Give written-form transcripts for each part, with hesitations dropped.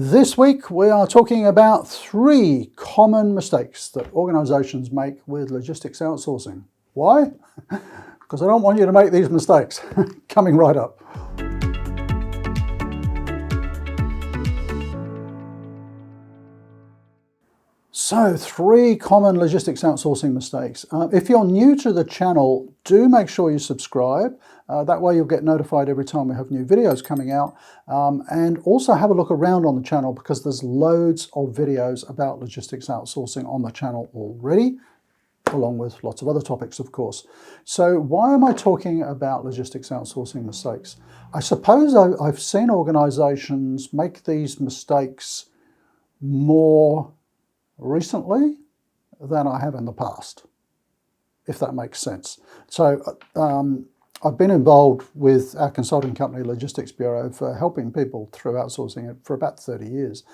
This week we are talking about 3 common mistakes that organisations make with logistics outsourcing. Why? Because I don't want you to make these mistakes. Coming right up. So 3 common logistics outsourcing mistakes. If you're new to the channel, do make sure you subscribe. That way you'll get notified every time we have new videos coming out. And also have a look around on the channel because there's loads of videos about logistics outsourcing on the channel already, along with lots of other topics, of course. So why am I talking about logistics outsourcing mistakes? I suppose I've seen organisations make these mistakes more recently than I have in the past, if that makes sense. So I've been involved with our consulting company, Logistics Bureau, for helping people through outsourcing it for about 30 years.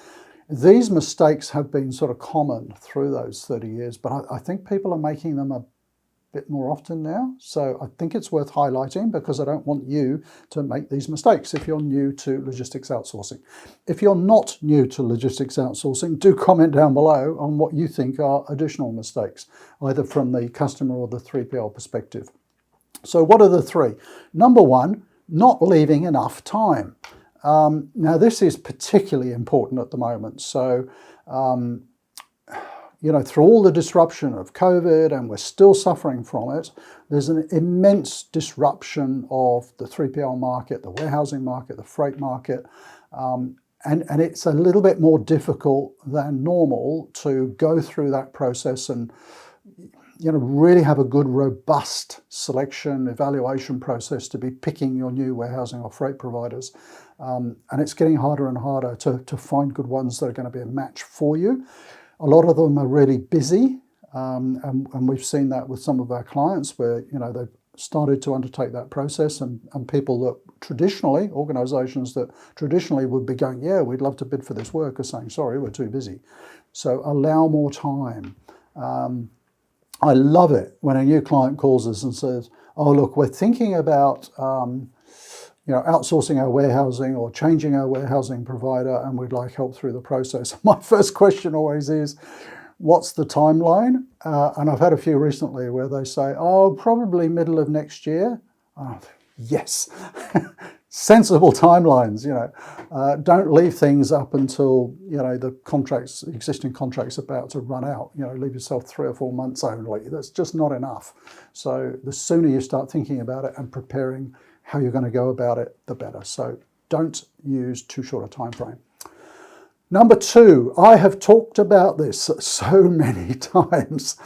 These mistakes have been sort of common through those 30 years, but I think people are making them a bit more often now. So I think it's worth highlighting because I don't want you to make these mistakes if you're new to logistics outsourcing. If you're not new to logistics outsourcing, do comment down below on what you think are additional mistakes, either from the customer or the 3PL perspective. So what are the 3? Number 1, not leaving enough time. Now this is particularly important at the moment. So through all the disruption of COVID, and we're still suffering from it, there's an immense disruption of the 3PL market, the warehousing market, the freight market, and it's a little bit more difficult than normal to go through that process and really have a good, robust selection, evaluation process to be picking your new warehousing or freight providers. And it's getting harder and harder to find good ones that are going to be a match for you. A lot of them are really busy, and we've seen that with some of our clients where, they've started to undertake that process, and people that traditionally, organisations that traditionally would be going, yeah, we'd love to bid for this work, are saying, sorry, we're too busy. So allow more time. I love it when a new client calls us and says, oh, look, we're thinking about outsourcing our warehousing or changing our warehousing provider, and we'd like help through the process. My first question always is, what's the timeline? And I've had a few recently where they say, oh, probably middle of next year. Oh, yes, sensible timelines. Don't leave things up until the existing contract's about to run out. Leave yourself 3 or 4 months only. That's just not enough. So the sooner you start thinking about it and preparing how you're going to go about it, the better. So don't use too short a time frame. Number 2, I have talked about this so many times.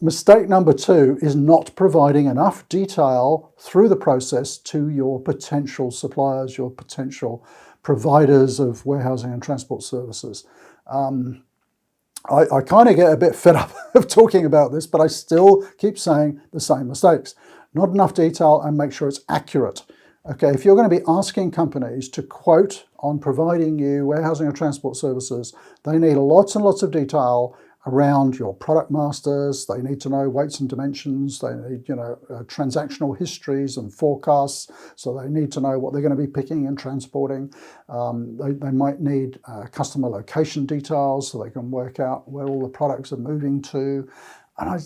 Mistake number 2 is not providing enough detail through the process to your potential suppliers, your potential providers of warehousing and transport services. I kind of get a bit fed up of talking about this, but I still keep saying the same mistakes. Not enough detail, and make sure it's accurate. Okay, if you're going to be asking companies to quote on providing you warehousing or transport services, they need lots and lots of detail around your product masters. They need to know weights and dimensions. They need, transactional histories and forecasts. So they need to know what they're going to be picking and transporting. They might need customer location details so they can work out where all the products are moving to. And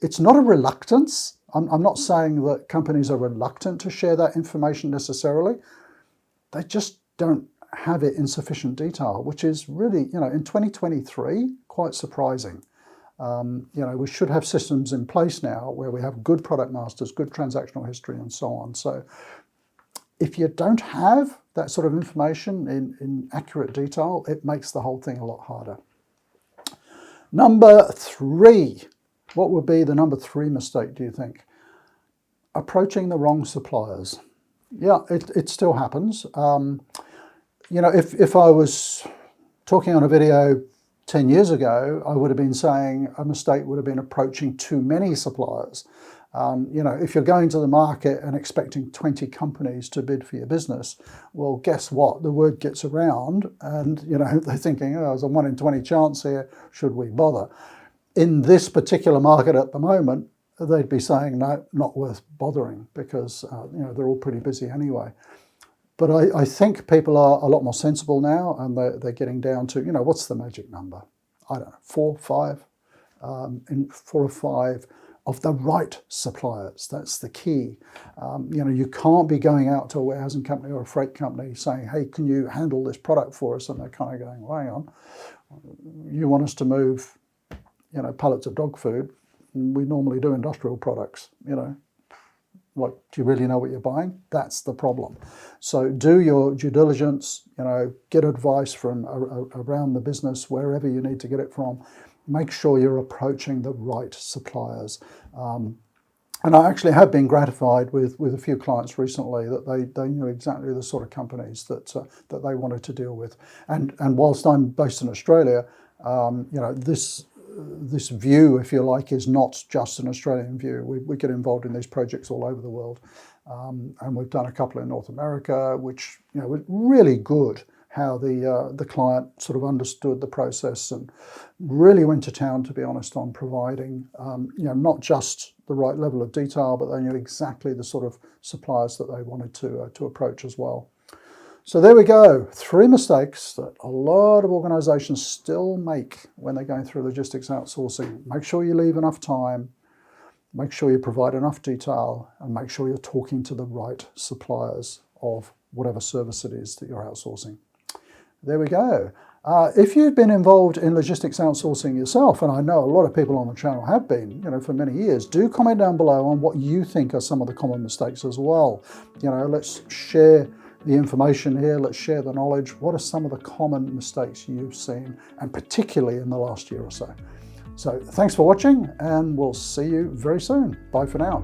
it's not a reluctance. I'm not saying that companies are reluctant to share that information necessarily. They just don't have it in sufficient detail, which is really, in 2023, quite surprising. We should have systems in place now where we have good product masters, good transactional history, and so on. So if you don't have that sort of information in accurate detail, it makes the whole thing a lot harder. Number 3. What would be the number 3 mistake, do you think? Approaching the wrong suppliers. Yeah, it still happens. If I was talking on a video 10 years ago, I would have been saying a mistake would have been approaching too many suppliers. If you're going to the market and expecting 20 companies to bid for your business, well, guess what? The word gets around and, they're thinking, oh, there's a 1 in 20 chance here. Should we bother? In this particular market at the moment, they'd be saying, no, not worth bothering because they're all pretty busy anyway. But I think people are a lot more sensible now, and they're getting down to, what's the magic number? I don't know, 4, 5, in 4 or 5 of the right suppliers. That's the key. You can't be going out to a warehousing company or a freight company saying, hey, can you handle this product for us? And they're kind of going, well, hang on, you want us to move, pallets of dog food? We normally do industrial products, Like, do you really know what you're buying? That's the problem. So do your due diligence, get advice from around the business, wherever you need to get it from. Make sure you're approaching the right suppliers. And I actually have been gratified with a few clients recently that they knew exactly the sort of companies that they wanted to deal with. And whilst I'm based in Australia, this view, if you like, is not just an Australian view. We get involved in these projects all over the world. And we've done a couple in North America, which was really good, how the client sort of understood the process and really went to town, to be honest, on providing, not just the right level of detail, but they knew exactly the sort of suppliers that they wanted to approach as well. So there we go, 3 mistakes that a lot of organizations still make when they're going through logistics outsourcing. Make sure you leave enough time, make sure you provide enough detail, and make sure you're talking to the right suppliers of whatever service it is that you're outsourcing. There we go. If you've been involved in logistics outsourcing yourself, and I know a lot of people on the channel have been, for many years, do comment down below on what you think are some of the common mistakes as well. Let's share the information here. Let's share the knowledge. What are some of the common mistakes you've seen, and particularly in the last year or so? So thanks for watching, and we'll see you very soon. Bye for now.